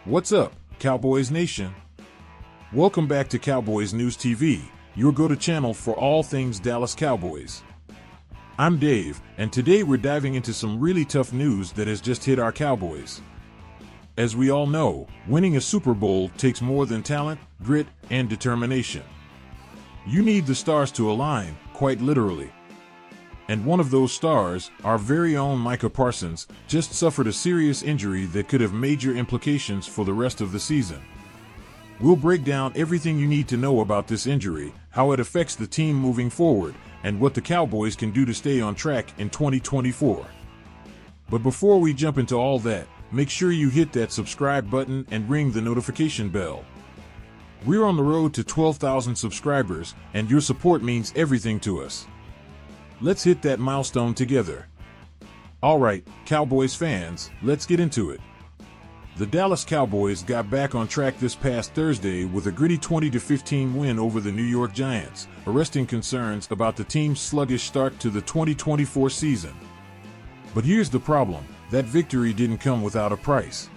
What's up, Cowboys Nation? Welcome back to Cowboys News TV, your go-to channel for all things Dallas Cowboys. I'm Dave, and today we're diving into some really tough news that has just hit our Cowboys. As we all know, winning a Super Bowl takes more than talent, grit, and determination. You need the stars to align, quite literally. And one of those stars, our very own Micah Parsons, just suffered a serious injury that could have major implications for the rest of the season. We'll break down everything you need to know about this injury, how it affects the team moving forward, and what the Cowboys can do to stay on track in 2024. But before we jump into all that, make sure you hit that subscribe button and ring the notification bell. We're on the road to 12,000 subscribers, and your support means everything to us. Let's hit that milestone together. Alright, Cowboys fans, let's get into it. The Dallas Cowboys got back on track this past Thursday with a gritty 20-15 win over the New York Giants, arresting concerns about the team's sluggish start to the 2024 season. But here's the problem, that victory didn't come without a price.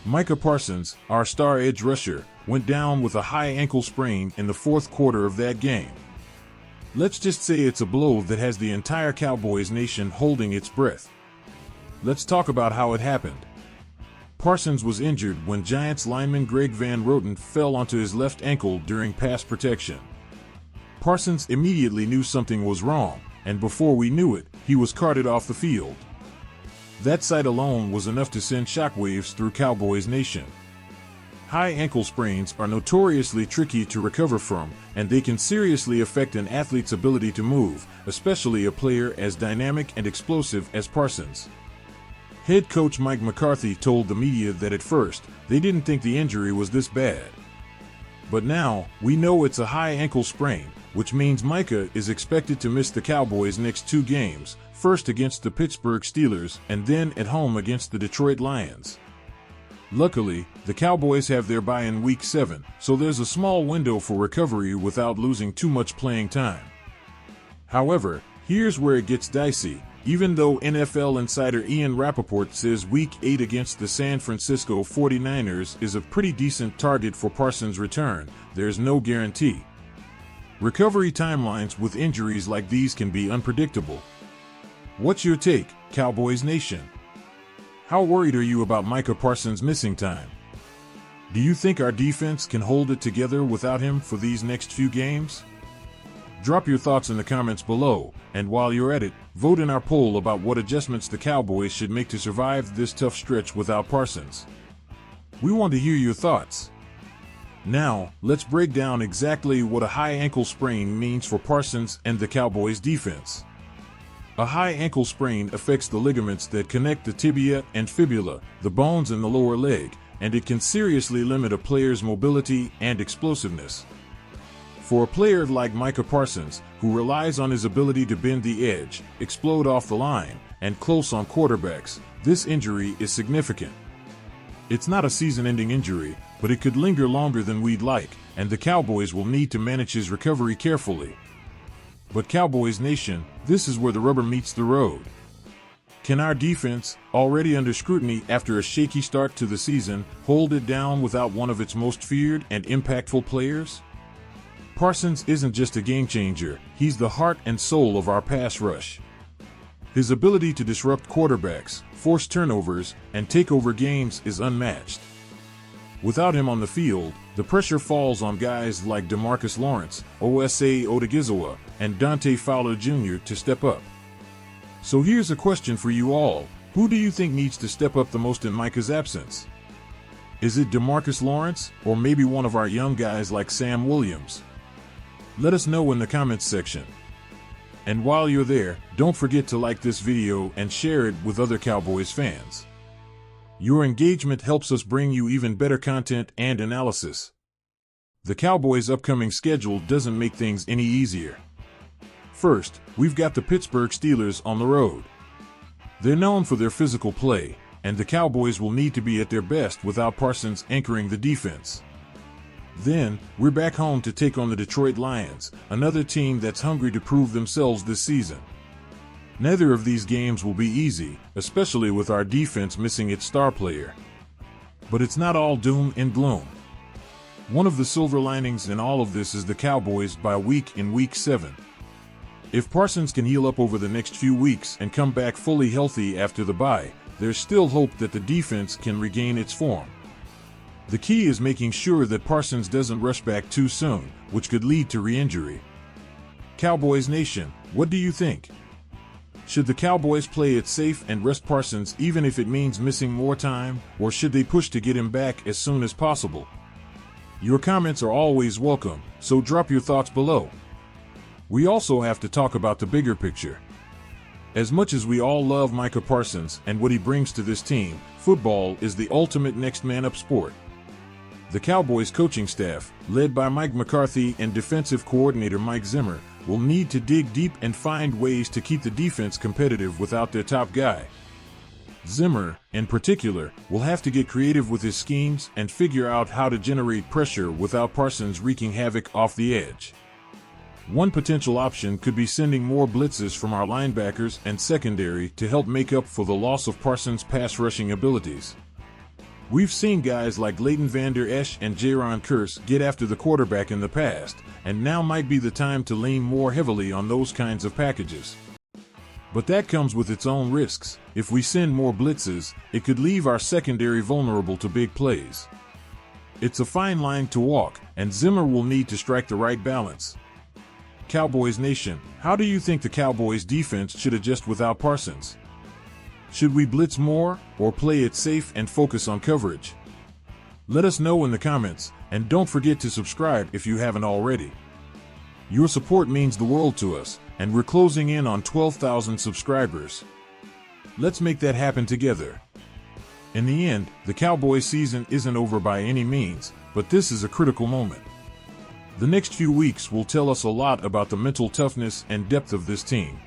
Micah Parsons, our star edge rusher, went down with a high ankle sprain in the fourth quarter of that game. Let's just say it's a blow that has the entire Cowboys nation holding its breath. Let's talk about how it happened. Parsons was injured when Giants lineman Greg Van Roten fell onto his left ankle during pass protection. Parsons immediately knew something was wrong, and before we knew it, he was carted off the field. That sight alone was enough to send shockwaves through Cowboys nation. High ankle sprains are notoriously tricky to recover from, and they can seriously affect an athlete's ability to move, especially a player as dynamic and explosive as Parsons. Head coach Mike McCarthy told the media that at first, they didn't think the injury was this bad. But now, we know it's a high ankle sprain, which means Micah is expected to miss the Cowboys' next two games, first against the Pittsburgh Steelers and then at home against the Detroit Lions. Luckily, the Cowboys have their bye in Week 7, so there's a small window for recovery without losing too much playing time. However, here's where it gets dicey. Even though NFL insider Ian Rappaport says Week 8 against the San Francisco 49ers is a pretty decent target for Parsons' return, there's no guarantee. Recovery timelines with injuries like these can be unpredictable. What's your take, Cowboys Nation? How worried are you about Micah Parsons missing time? Do you think our defense can hold it together without him for these next few games? Drop your thoughts in the comments below, and while you're at it, vote in our poll about what adjustments the Cowboys should make to survive this tough stretch without Parsons. We want to hear your thoughts. Now, let's break down exactly what a high ankle sprain means for Parsons and the Cowboys defense. A high ankle sprain affects the ligaments that connect the tibia and fibula, the bones in the lower leg, and it can seriously limit a player's mobility and explosiveness. For a player like Micah Parsons, who relies on his ability to bend the edge, explode off the line, and close on quarterbacks, this injury is significant. It's not a season-ending injury, but it could linger longer than we'd like, and the Cowboys will need to manage his recovery carefully. But Cowboys Nation, this is where the rubber meets the road. Can our defense, already under scrutiny after a shaky start to the season, hold it down without one of its most feared and impactful players? Parsons isn't just a game changer, he's the heart and soul of our pass rush. His ability to disrupt quarterbacks, force turnovers, and take over games is unmatched. Without him on the field, the pressure falls on guys like DeMarcus Lawrence, Osa Odigizua, and Dante Fowler Jr. to step up. So here's a question for you all. Who do you think needs to step up the most in Micah's absence? Is it DeMarcus Lawrence, or maybe one of our young guys like Sam Williams? Let us know in the comments section. And while you're there, don't forget to like this video and share it with other Cowboys fans. Your engagement helps us bring you even better content and analysis. The Cowboys' upcoming schedule doesn't make things any easier. First, we've got the Pittsburgh Steelers on the road. They're known for their physical play, and the Cowboys will need to be at their best without Parsons anchoring the defense. Then, we're back home to take on the Detroit Lions, another team that's hungry to prove themselves this season. Neither of these games will be easy, especially with our defense missing its star player. But it's not all doom and gloom. One of the silver linings in all of this is the Cowboys bye week in Week 7. If Parsons can heal up over the next few weeks and come back fully healthy after the bye, there's still hope that the defense can regain its form. The key is making sure that Parsons doesn't rush back too soon, which could lead to re-injury. Cowboys Nation, what do you think? Should the Cowboys play it safe and rest Parsons even if it means missing more time, or should they push to get him back as soon as possible? Your comments are always welcome, so drop your thoughts below. We also have to talk about the bigger picture. As much as we all love Micah Parsons and what he brings to this team, football is the ultimate next man up sport. The Cowboys coaching staff, led by Mike McCarthy and defensive coordinator Mike Zimmer, will need to dig deep and find ways to keep the defense competitive without their top guy. Zimmer, in particular, will have to get creative with his schemes and figure out how to generate pressure without Parsons wreaking havoc off the edge. One potential option could be sending more blitzes from our linebackers and secondary to help make up for the loss of Parsons' pass rushing abilities. We've seen guys like Leighton Vander Esch and Jaron Kearse get after the quarterback in the past, and now might be the time to lean more heavily on those kinds of packages. But that comes with its own risks. If we send more blitzes, it could leave our secondary vulnerable to big plays. It's a fine line to walk, and Zimmer will need to strike the right balance. Cowboys Nation, how do you think the Cowboys defense should adjust without Parsons? Should we blitz more, or play it safe and focus on coverage? Let us know in the comments, and don't forget to subscribe if you haven't already. Your support means the world to us, and we're closing in on 12,000 subscribers. Let's make that happen together. In the end, the Cowboys season isn't over by any means, but this is a critical moment. The next few weeks will tell us a lot about the mental toughness and depth of this team.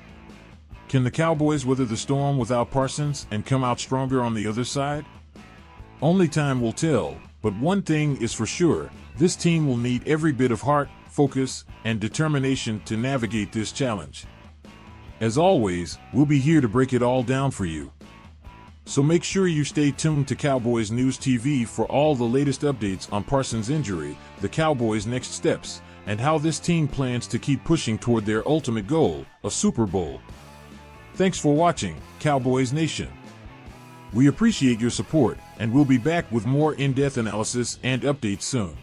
Can the Cowboys weather the storm without Parsons and come out stronger on the other side? Only time will tell, but one thing is for sure, this team will need every bit of heart, focus, and determination to navigate this challenge. As always, we'll be here to break it all down for you. So make sure you stay tuned to Cowboys News TV for all the latest updates on Parsons' injury, the Cowboys' next steps, and how this team plans to keep pushing toward their ultimate goal, a Super Bowl. Thanks for watching, Cowboys Nation. We appreciate your support, and we'll be back with more in-depth analysis and updates soon.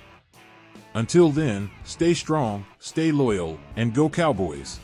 Until then, stay strong, stay loyal, and go Cowboys!